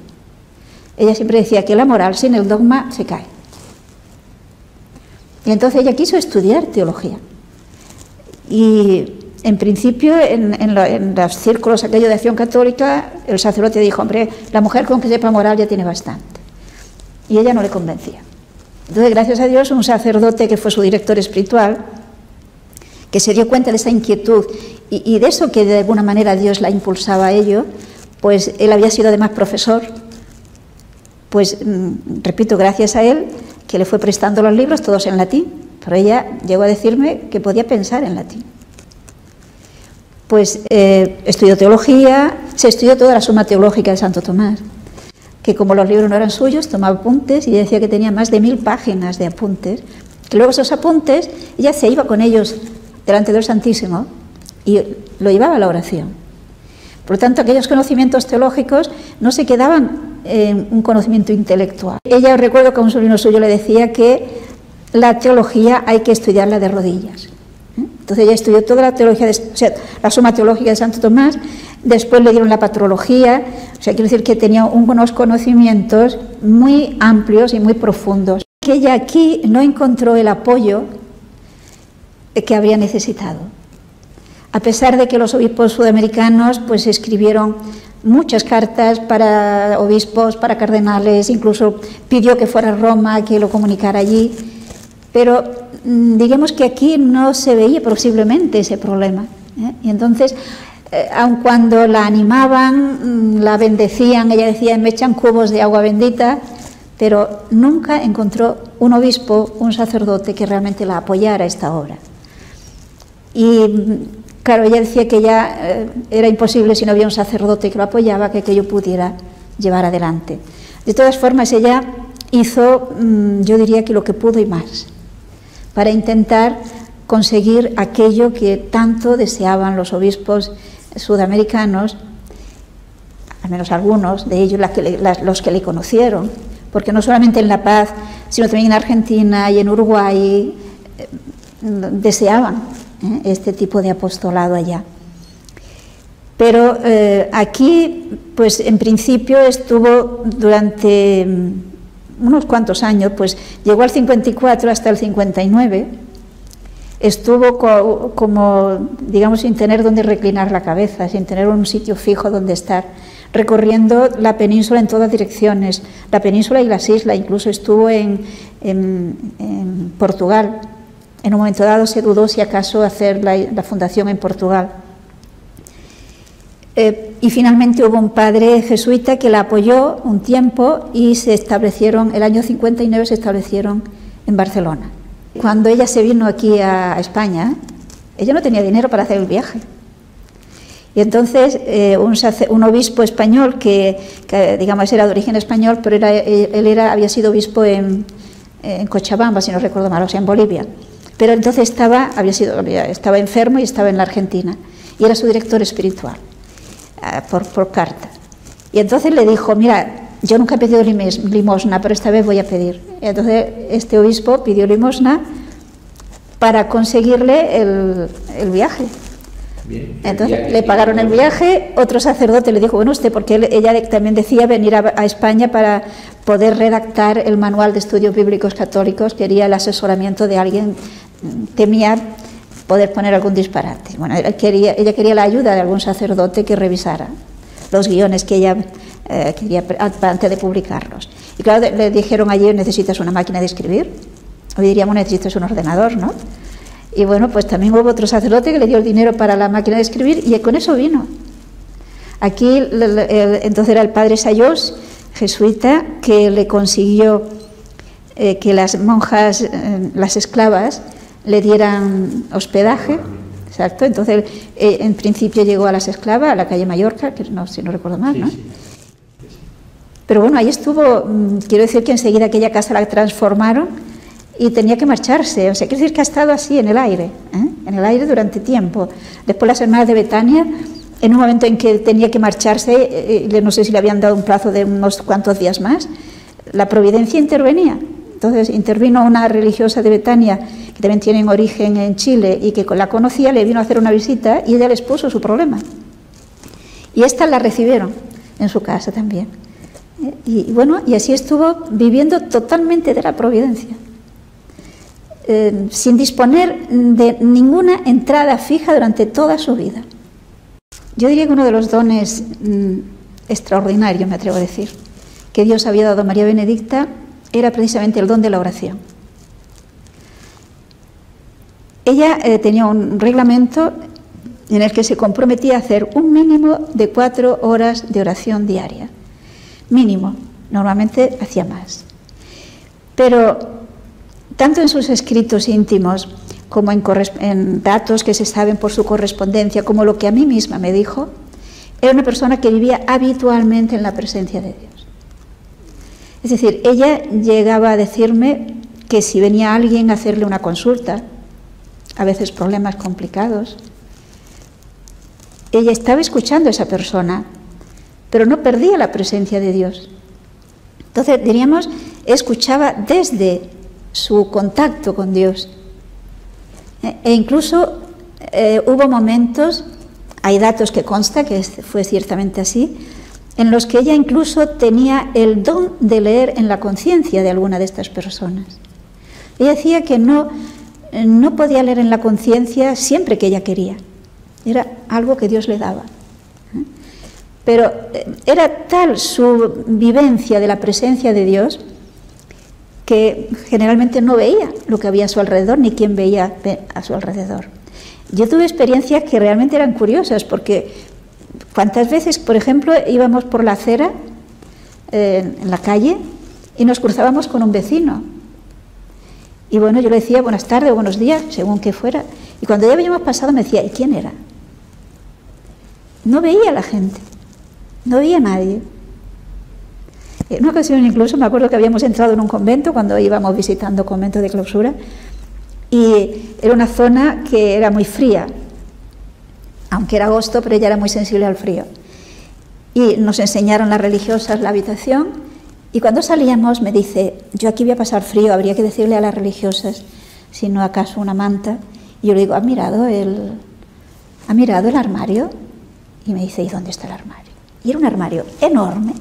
Ella siempre decía que la moral sin el dogma se cae. Y entonces ella quiso estudiar teología. Y en principio, en los círculos aquellos de Acción Católica, el sacerdote dijo, hombre, la mujer con que sepa moral ya tiene bastante. Y ella no le convencía. Entonces, gracias a Dios, un sacerdote que fue su director espiritual, que se dio cuenta de esa inquietud y de eso que de alguna manera Dios la impulsaba a ello, pues él había sido además profesor, pues repito, gracias a él, que le fue prestando los libros, todos en latín, pero ella llegó a decirme que podía pensar en latín. Pues estudió teología, se estudió toda la Suma Teológica de Santo Tomás, que como los libros no eran suyos, tomaba apuntes y decía que tenía más de 1000 páginas de apuntes, que luego esos apuntes ella se iba con ellos delante del Santísimo y lo llevaba a la oración. Por lo tanto, aquellos conocimientos teológicos no se quedaban en un conocimiento intelectual. Ella, recuerdo que a un sobrino suyo le decía que la teología hay que estudiarla de rodillas. Entonces ella estudió toda la teología, o sea, la Suma Teológica de Santo Tomás, después le dieron la patrología, o sea, quiero decir que tenía unos conocimientos muy amplios y muy profundos. Que ella aquí no encontró el apoyo que habría necesitado. A pesar de que los obispos sudamericanos pues escribieron muchas cartas para obispos, para cardenales, incluso pidió que fuera a Roma, que lo comunicara allí, pero digamos que aquí no se veía posiblemente ese problema, y entonces, aun cuando la animaban, la bendecían, ella decía, me echan cubos de agua bendita, pero nunca encontró un obispo, un sacerdote que realmente la apoyara a esta obra. Y claro, ella decía que ya era imposible si no había un sacerdote que lo apoyaba, que aquello pudiera llevar adelante. De todas formas, ella hizo, yo diría que lo que pudo y más, para intentar conseguir aquello que tanto deseaban los obispos sudamericanos, al menos algunos de ellos, los que le conocieron, porque no solamente en La Paz, sino también en Argentina y en Uruguay deseaban este tipo de apostolado allá. Pero aquí, pues en principio estuvo durante unos cuantos años, pues llegó al 54 hasta el 59, estuvo como, digamos, sin tener donde reclinar la cabeza, sin tener un sitio fijo donde estar, recorriendo la península en todas direcciones, la península y las islas, incluso estuvo en Portugal. En un momento dado se dudó si acaso hacer la fundación en Portugal. Y finalmente hubo un padre jesuita que la apoyó un tiempo y se establecieron, el año 59 se establecieron en Barcelona. Cuando ella se vino aquí a España, ella no tenía dinero para hacer el viaje. Y entonces un obispo español que digamos era de origen español, pero había sido obispo en Cochabamba, si no recuerdo mal, o sea, en Bolivia. Pero entonces estaba enfermo y estaba en la Argentina, y era su director espiritual, por carta. Y entonces le dijo, mira, yo nunca he pedido limosna, pero esta vez voy a pedir. Y entonces este obispo pidió limosna para conseguirle el viaje. Bien, entonces le pagaron el viaje. Otro sacerdote le dijo, bueno, usted, porque ella también decía venir a España para poder redactar el manual de estudios bíblicos católicos, quería el asesoramiento de alguien, temía poder poner algún disparate. Bueno, ella quería la ayuda de algún sacerdote que revisara los guiones que ella quería antes de publicarlos. Y claro, le dijeron allí, necesitas una máquina de escribir, hoy diríamos necesitas un ordenador, ¿no? Y bueno, pues también hubo otro sacerdote que le dio el dinero para la máquina de escribir y con eso vino. Aquí entonces era el padre Sayós, jesuita, que le consiguió que las monjas, las esclavas, le dieran hospedaje. Exacto, entonces en principio llegó a las esclavas, a la calle Mallorca, que no, si no recuerdo mal, ¿no? Sí. Pero bueno, ahí estuvo, quiero decir que enseguida aquella casa la transformaron y tenía que marcharse, o sea, quiero decir que ha estado así en el aire durante tiempo. Después las hermanas de Betania, en un momento en que tenía que marcharse, no sé si le habían dado un plazo de unos cuantos días más, la providencia intervenía. Entonces intervino una religiosa de Betania, que también tienen origen en Chile y que la conocía, le vino a hacer una visita y ella les puso su problema. Y estas la recibieron en su casa también. Y bueno, y así estuvo viviendo totalmente de la providencia. Sin disponer de ninguna entrada fija durante toda su vida. Yo diría que uno de los dones extraordinarios, me atrevo a decir, que Dios había dado a María Benedicta era precisamente el don de la oración. Ella tenía un reglamento en el que se comprometía a hacer un mínimo de 4 horas de oración diaria. Mínimo, normalmente hacía más. Pero tanto en sus escritos íntimos como en datos que se saben por su correspondencia, como lo que a mí misma me dijo, era una persona que vivía habitualmente en la presencia de Dios. Es decir, ella llegaba a decirme que si venía alguien a hacerle una consulta, a veces problemas complicados, ella estaba escuchando a esa persona, pero no perdía la presencia de Dios. Entonces, diríamos, escuchaba desde su contacto con Dios. E incluso hubo momentos, hay datos que consta que fue ciertamente así, en los que ella incluso tenía el don de leer en la conciencia de alguna de estas personas. Ella decía que no podía leer en la conciencia siempre que ella quería, era algo que Dios le daba. Pero era tal su vivencia de la presencia de Dios que generalmente no veía lo que había a su alrededor, ni quién veía a su alrededor. Yo tuve experiencias que realmente eran curiosas, porque cuántas veces, por ejemplo, íbamos por la acera, en la calle, y nos cruzábamos con un vecino. Y bueno, yo le decía buenas tardes o buenos días, según que fuera. Y cuando ya habíamos pasado me decía, ¿y quién era? No veía a la gente, no veía a nadie. En una ocasión incluso me acuerdo que habíamos entrado en un convento cuando íbamos visitando conventos de clausura, y era una zona que era muy fría, aunque era agosto, pero ella era muy sensible al frío. Y nos enseñaron las religiosas la habitación, y cuando salíamos me dice, yo aquí voy a pasar frío, habría que decirle a las religiosas si no acaso una manta. Y yo le digo, ¿ha mirado el armario? Y me dice, ¿y dónde está el armario? Y era un armario enorme,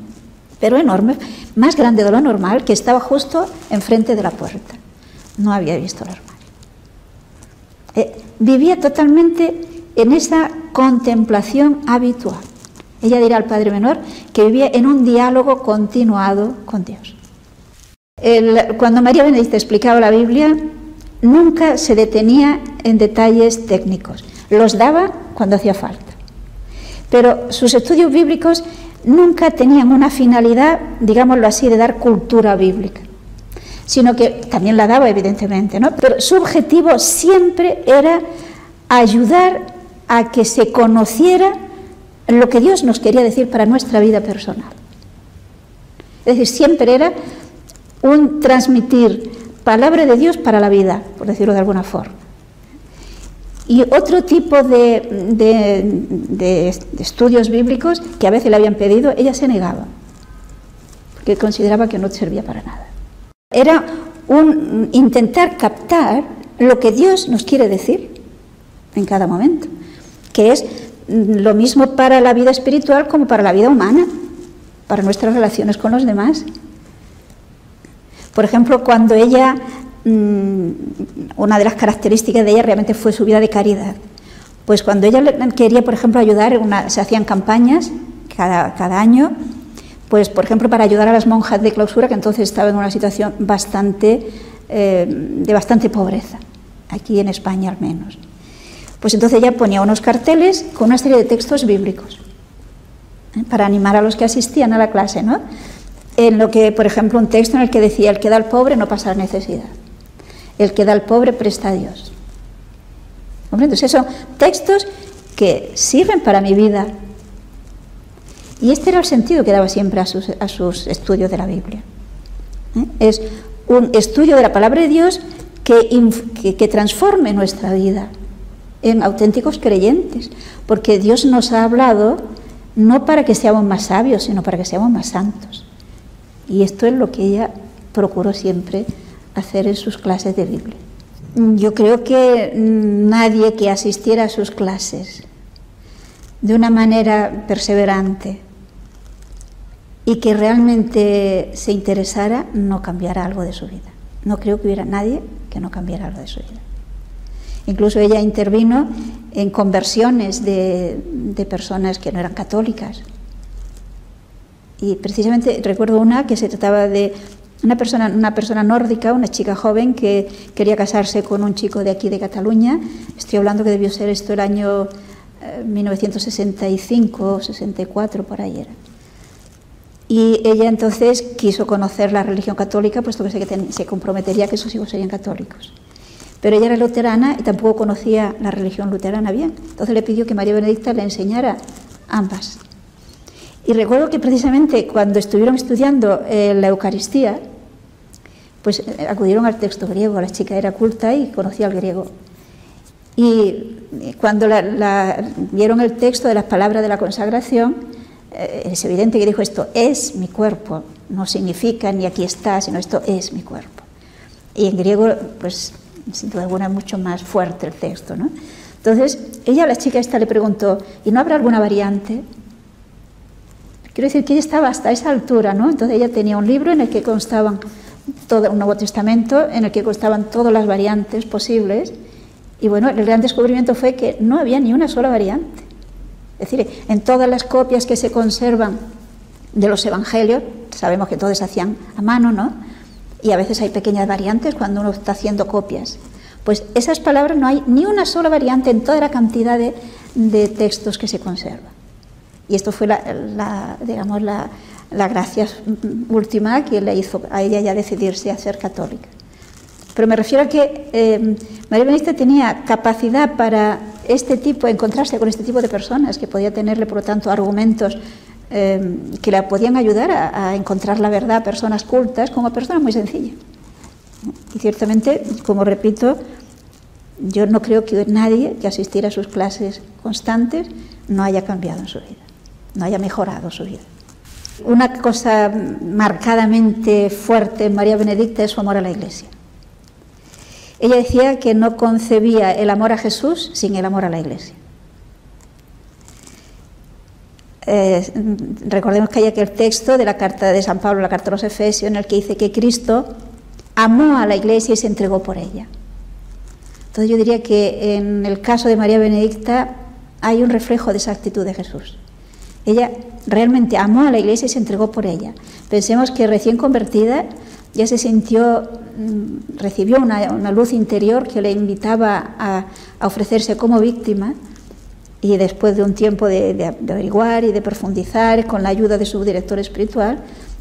pero enorme, más grande de lo normal, que estaba justo enfrente de la puerta. No había visto el armario. Vivía totalmente en esa contemplación habitual. Ella dirá al Padre Menor que vivía en un diálogo continuado con Dios. Cuando María Benedicta explicaba la Biblia, nunca se detenía en detalles técnicos, los daba cuando hacía falta. Pero sus estudios bíblicos nunca tenían una finalidad, digámoslo así, de dar cultura bíblica, sino que también la daba, evidentemente, ¿no? Pero su objetivo siempre era ayudar a que se conociera lo que Dios nos quería decir para nuestra vida personal. Es decir, siempre era un transmitir palabra de Dios para la vida, por decirlo de alguna forma. Y otro tipo de estudios bíblicos que a veces le habían pedido, ella se negaba, porque consideraba que no servía para nada. Era un intentar captar lo que Dios nos quiere decir en cada momento, que es lo mismo para la vida espiritual como para la vida humana, para nuestras relaciones con los demás. Por ejemplo, cuando ella, una de las características de ella realmente fue su vida de caridad. Pues cuando ella quería, por ejemplo, ayudar, se hacían campañas cada año, pues por ejemplo para ayudar a las monjas de clausura, que entonces estaban en una situación de bastante pobreza, aquí en España al menos. Pues entonces ella ponía unos carteles con una serie de textos bíblicos, para animar a los que asistían a la clase, ¿no? En lo que, por ejemplo, un texto en el que decía, el que da al pobre no pasa necesidad, el que da al pobre presta a Dios. Entonces son textos que sirven para mi vida. Y este era el sentido que daba siempre a sus estudios de la Biblia. Es un estudio de la palabra de Dios que transforme nuestra vida en auténticos creyentes, porque Dios nos ha hablado no para que seamos más sabios, sino para que seamos más santos. Y esto es lo que ella procuró siempre hacer en sus clases de Biblia. Yo creo que nadie que asistiera a sus clases de una manera perseverante y que realmente se interesara, no cambiara algo de su vida. No creo que hubiera nadie que no cambiara algo de su vida. Incluso ella intervino en conversiones de personas que no eran católicas. Y precisamente recuerdo una que se trataba de una persona nórdica, una chica joven que quería casarse con un chico de aquí de Cataluña. Estoy hablando que debió ser esto el año 1965 o 64, por ahí era. Y ella entonces quiso conocer la religión católica, puesto que se comprometería que sus hijos serían católicos. Pero ella era luterana y tampoco conocía la religión luterana bien. Entonces le pidió que María Benedicta le enseñara ambas. Y recuerdo que precisamente cuando estuvieron estudiando la Eucaristía, pues acudieron al texto griego. La chica era culta y conocía el griego. Y cuando vieron el texto de las palabras de la consagración, es evidente que dijo: esto es mi cuerpo, no significa ni aquí está, sino esto es mi cuerpo. Y en griego, pues sin duda alguna, mucho más fuerte el texto, ¿no? Entonces, ella a la chica esta le preguntó: ¿y no habrá alguna variante? Quiero decir que ella estaba hasta esa altura, ¿no? Entonces ella tenía un libro en el que constaban un Nuevo Testamento, en el que constaban todas las variantes posibles, y bueno, el gran descubrimiento fue que no había ni una sola variante. Es decir, en todas las copias que se conservan de los evangelios, sabemos que todos se hacían a mano, ¿no? Y a veces hay pequeñas variantes cuando uno está haciendo copias. Pues esas palabras no hay ni una sola variante en toda la cantidad de textos que se conservan. Y esto fue la gracia última que le hizo a ella ya decidirse a ser católica. Pero me refiero a que María Benedicta tenía capacidad para encontrarse con este tipo de personas, que podía tenerle, por lo tanto, argumentos que la podían ayudar a encontrar la verdad a personas cultas como a personas muy sencillas. Y ciertamente, como repito, yo no creo que nadie que asistiera a sus clases constantes no haya cambiado en su vida, no haya mejorado su vida. Una cosa marcadamente fuerte en María Benedicta es su amor a la Iglesia. Ella decía que no concebía el amor a Jesús sin el amor a la Iglesia. Recordemos que hay aquel texto de la carta de San Pablo, la carta a los Efesios, en el que dice que Cristo amó a la Iglesia y se entregó por ella. Entonces yo diría que en el caso de María Benedicta hay un reflejo de esa actitud de Jesús. Ella realmente amó a la Iglesia y se entregó por ella. Pensemos que recién convertida ya se sintió, recibió una luz interior que le invitaba a ofrecerse como víctima, y después de un tiempo de averiguar y de profundizar con la ayuda de su director espiritual,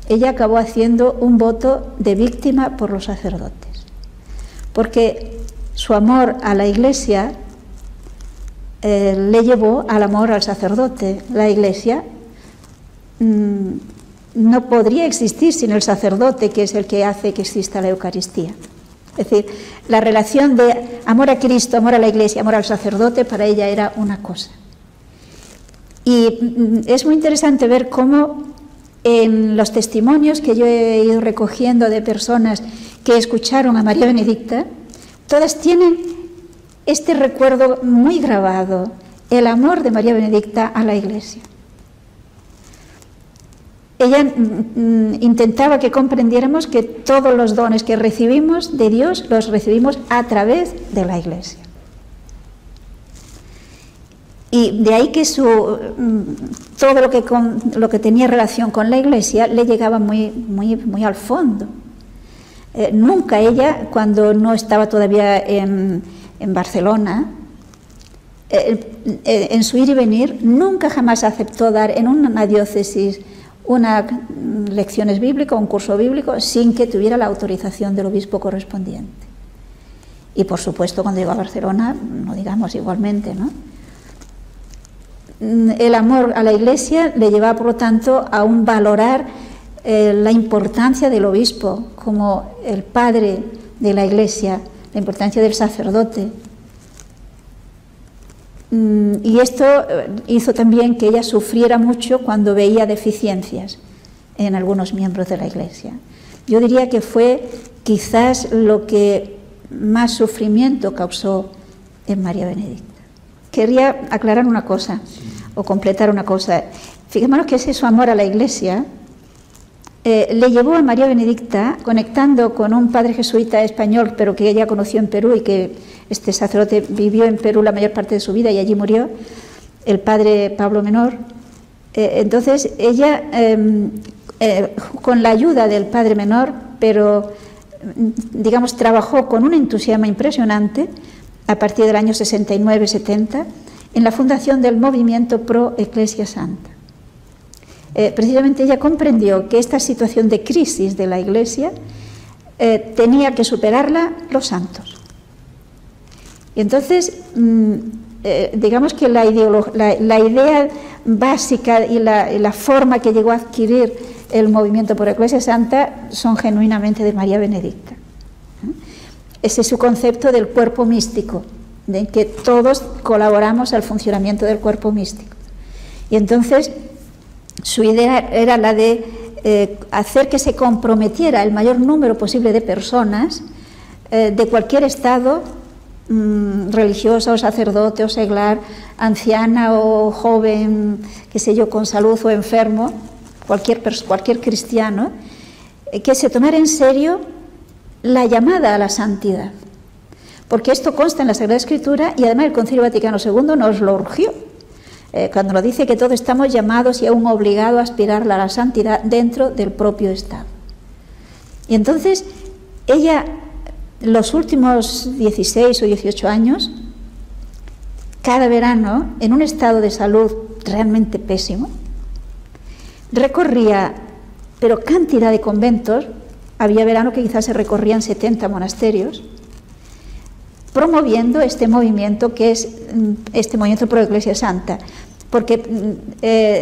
ella acabó haciendo un voto de víctima por los sacerdotes, porque su amor a la Iglesia le llevó al amor al sacerdote. La Iglesia no podría existir sin el sacerdote, que es el que hace que exista la Eucaristía. Es decir, la relación de amor a Cristo, amor a la Iglesia, amor al sacerdote, para ella era una cosa. Y es muy interesante ver cómo en los testimonios que yo he ido recogiendo de personas que escucharon a María Benedicta, todas tienen este recuerdo muy grabado: el amor de María Benedicta a la Iglesia. Ella intentaba que comprendiéramos que todos los dones que recibimos de Dios los recibimos a través de la Iglesia. Y de ahí que todo lo que tenía relación con la Iglesia le llegaba muy al fondo. Nunca ella, cuando no estaba todavía en Barcelona, en su ir y venir, nunca jamás aceptó dar en una diócesis unas lecciones bíblicas, un curso bíblico, sin que tuviera la autorización del obispo correspondiente. Y por supuesto, cuando llegó a Barcelona, no digamos igualmente, ¿no? El amor a la Iglesia le llevaba, por lo tanto, a un valorar la importancia del obispo como el padre de la Iglesia, la importancia del sacerdote. Y esto hizo también que ella sufriera mucho cuando veía deficiencias en algunos miembros de la Iglesia. Yo diría que fue quizás lo que más sufrimiento causó en María Benedicta. Quería aclarar una cosa, o completar una cosa. Fijémonos que ese su amor a la Iglesia le llevó a María Benedicta, conectando con un padre jesuita español, pero que ella conoció en Perú, y que este sacerdote vivió en Perú la mayor parte de su vida y allí murió, el padre Pablo Menor. Entonces ella, con la ayuda del padre Menor, pero digamos trabajó con un entusiasmo impresionante a partir del año 69-70 en la fundación del movimiento Pro Ecclesia Santa. precisamente ella comprendió que esta situación de crisis de la Iglesia tenía que superarla los santos. Y entonces, digamos que la idea básica y la forma que llegó a adquirir el movimiento por la Iglesia Santa son genuinamente de María Benedicta. Ese es su concepto del cuerpo místico, de que todos colaboramos al funcionamiento del cuerpo místico. Y entonces su idea era la de hacer que se comprometiera el mayor número posible de personas de cualquier estado, religiosa o sacerdote o seglar, anciana o joven, qué sé yo, con salud o enfermo, cualquier cristiano, que se tomara en serio la llamada a la santidad, porque esto consta en la Sagrada Escritura y además el Concilio Vaticano II nos lo urgió, cuando nos dice que todos estamos llamados y aún obligados a aspirar a la santidad dentro del propio Estado. Y entonces ella, los últimos 16 o 18 años, cada verano, en un estado de salud realmente pésimo, recorría, pero cantidad de conventos. Había verano que quizás se recorrían 70 monasterios, promoviendo este movimiento que es este movimiento por la Iglesia Santa, porque,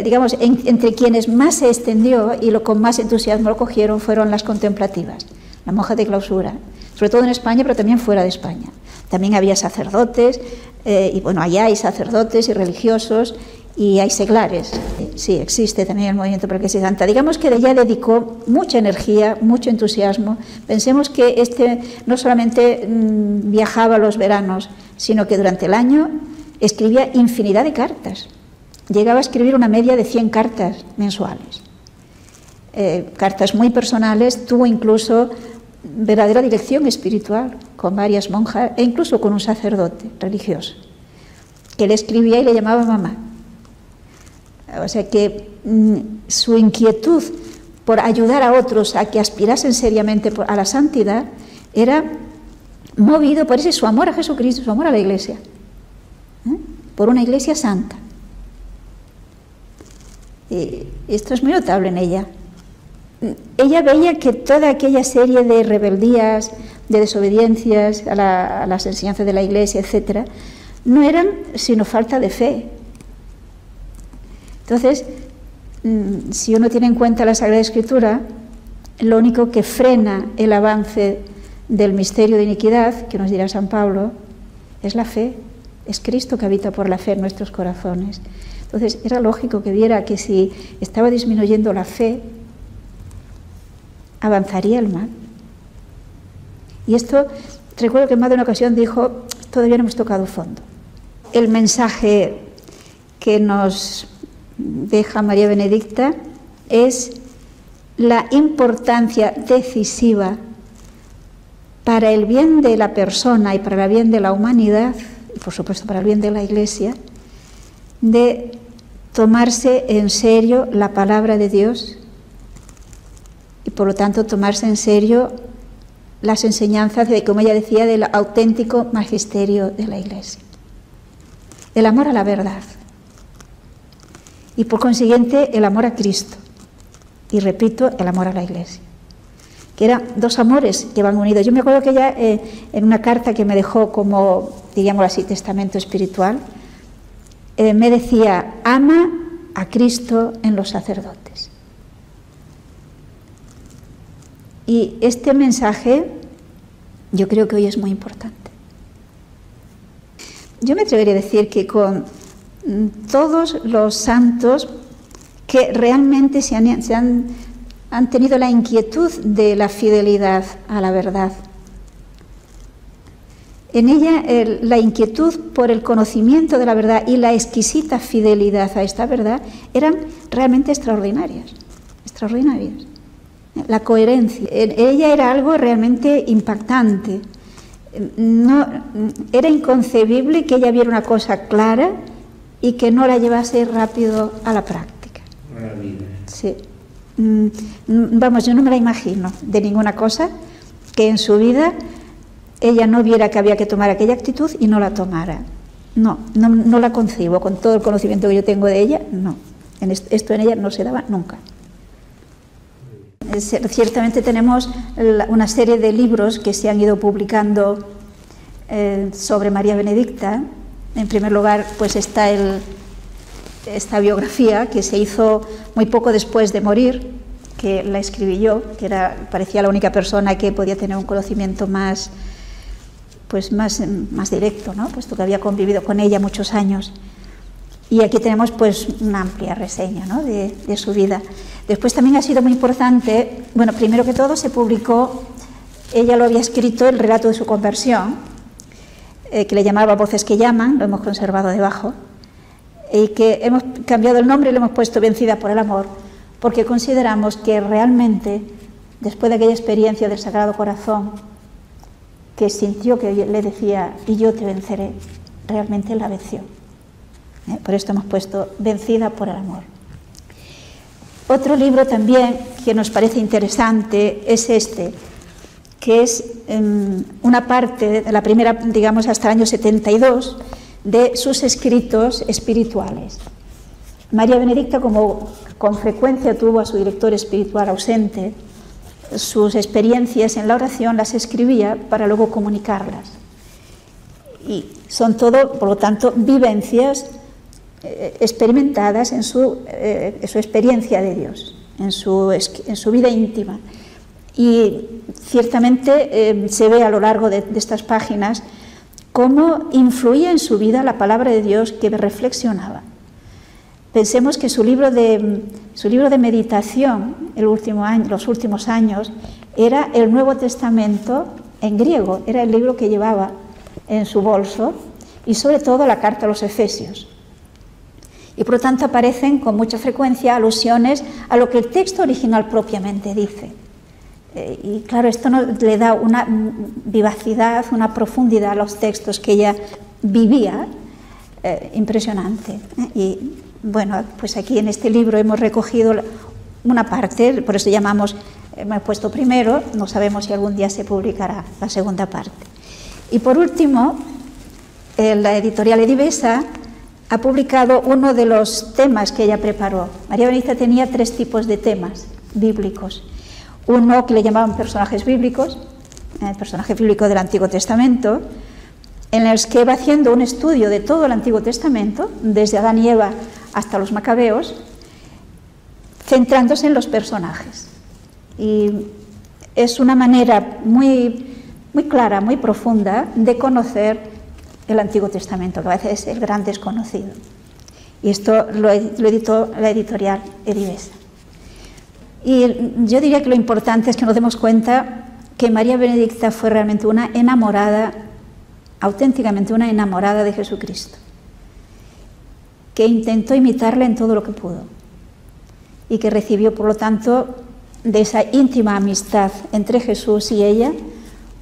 digamos, entre quienes más se extendió y con más entusiasmo lo cogieron fueron las contemplativas, las monjas de clausura, sobre todo en España, pero también fuera de España. También había sacerdotes, y bueno, allá hay sacerdotes y religiosos, y hay seglares. Sí, existe también el movimiento por la Iglesia Santa. Digamos que ella dedicó mucha energía, mucho entusiasmo. Pensemos que no solamente viajaba los veranos, sino que durante el año escribía infinidad de cartas. Llegaba a escribir una media de 100 cartas mensuales. Cartas muy personales, tuvo incluso verdadera dirección espiritual con varias monjas e incluso con un sacerdote religioso, que le escribía y le llamaba mamá. O sea que su inquietud por ayudar a otros a que aspirasen seriamente a la santidad era movido por ese su amor a Jesucristo, su amor a la Iglesia, por una Iglesia santa. Y esto es muy notable en ella. Ella veía que toda aquella serie de rebeldías, de desobediencias a las enseñanzas de la Iglesia, etcétera, no eran sino falta de fe. Entonces, si uno tiene en cuenta la Sagrada Escritura, lo único que frena el avance del misterio de iniquidad, que nos dirá San Pablo, es la fe. Es Cristo que habita por la fe en nuestros corazones. Entonces, era lógico que viera que si estaba disminuyendo la fe, avanzaría el mal. Y esto, recuerdo que en más de una ocasión dijo, todavía no hemos tocado fondo. El mensaje que nos deja María Benedicta es la importancia decisiva para el bien de la persona y para el bien de la humanidad, y por supuesto para el bien de la Iglesia, de tomarse en serio la palabra de Dios y por lo tanto tomarse en serio las enseñanzas de, como ella decía, del auténtico magisterio de la Iglesia, el amor a la verdad y por consiguiente el amor a Cristo y repito, el amor a la Iglesia, que eran dos amores que van unidos. Yo me acuerdo que ella en una carta que me dejó como, diríamos así, testamento espiritual, me decía, ama a Cristo en los sacerdotes. Y este mensaje yo creo que hoy es muy importante. Yo me atrevería a decir que con todos los santos que realmente han tenido la inquietud de la fidelidad a la verdad, en ella la inquietud por el conocimiento de la verdad y la exquisita fidelidad a esta verdad eran realmente extraordinarias. La coherencia. En ella era algo realmente impactante. No, era inconcebible que ella viera una cosa clara y que no la llevase rápido a la práctica. Sí. Vamos, yo no me la imagino de ninguna cosa que en su vida ella no viera que había que tomar aquella actitud y no la tomara. No la concibo, con todo el conocimiento que yo tengo de ella, no. Esto en ella no se daba nunca. Ciertamente tenemos una serie de libros que se han ido publicando sobre María Benedicta. En primer lugar, pues está esta biografía que se hizo muy poco después de morir, que la escribí yo, que parecía la única persona que podía tener un conocimiento más directo, ¿no? Puesto que había convivido con ella muchos años. Y aquí tenemos pues una amplia reseña, ¿no? de su vida. Después también ha sido muy importante, bueno, primero que todo se publicó, ella lo había escrito, el relato de su conversión, que le llamaba Voces que llaman, lo hemos conservado debajo, y que hemos cambiado el nombre y le hemos puesto Vencida por el amor, porque consideramos que realmente, después de aquella experiencia del Sagrado Corazón, que sintió que le decía, y yo te venceré, realmente la venció. Por esto hemos puesto Vencida por el amor. Otro libro también que nos parece interesante es este, que es una parte de la primera, digamos, hasta el año 72, de sus escritos espirituales. María Benedicta, como con frecuencia tuvo a su director espiritual ausente, sus experiencias en la oración las escribía para luego comunicarlas. Y son todo, por lo tanto, vivencias experimentadas en su experiencia de Dios, en su vida íntima. Y ciertamente se ve a lo largo de estas páginas cómo influía en su vida la palabra de Dios que reflexionaba. Pensemos que su libro de meditación, los últimos años, era el Nuevo Testamento en griego, era el libro que llevaba en su bolso, y sobre todo la carta a los Efesios. Y por lo tanto aparecen con mucha frecuencia alusiones a lo que el texto original propiamente dice. Y claro, esto le da una vivacidad, una profundidad a los textos que ella vivía, impresionante. Y bueno, pues aquí en este libro hemos recogido una parte, por eso hemos puesto primero, no sabemos si algún día se publicará la segunda parte. Y por último, la editorial Edivesa ha publicado uno de los temas que ella preparó. María Benedicta tenía 3 tipos de temas bíblicos. Uno que le llamaban personajes bíblicos, el personaje bíblico del Antiguo Testamento, en el que va haciendo un estudio de todo el Antiguo Testamento, desde Adán y Eva hasta los Macabeos, centrándose en los personajes. Y es una manera muy, muy clara, muy profunda de conocer el Antiguo Testamento, que a veces es el gran desconocido. Y esto lo editó la editorial Edivesa. Y yo diría que lo importante es que nos demos cuenta que María Benedicta fue realmente una enamorada, auténticamente una enamorada de Jesucristo, que intentó imitarle en todo lo que pudo y que recibió, por lo tanto, de esa íntima amistad entre Jesús y ella,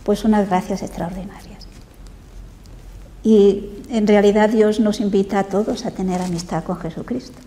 pues unas gracias extraordinarias. Y en realidad Dios nos invita a todos a tener amistad con Jesucristo.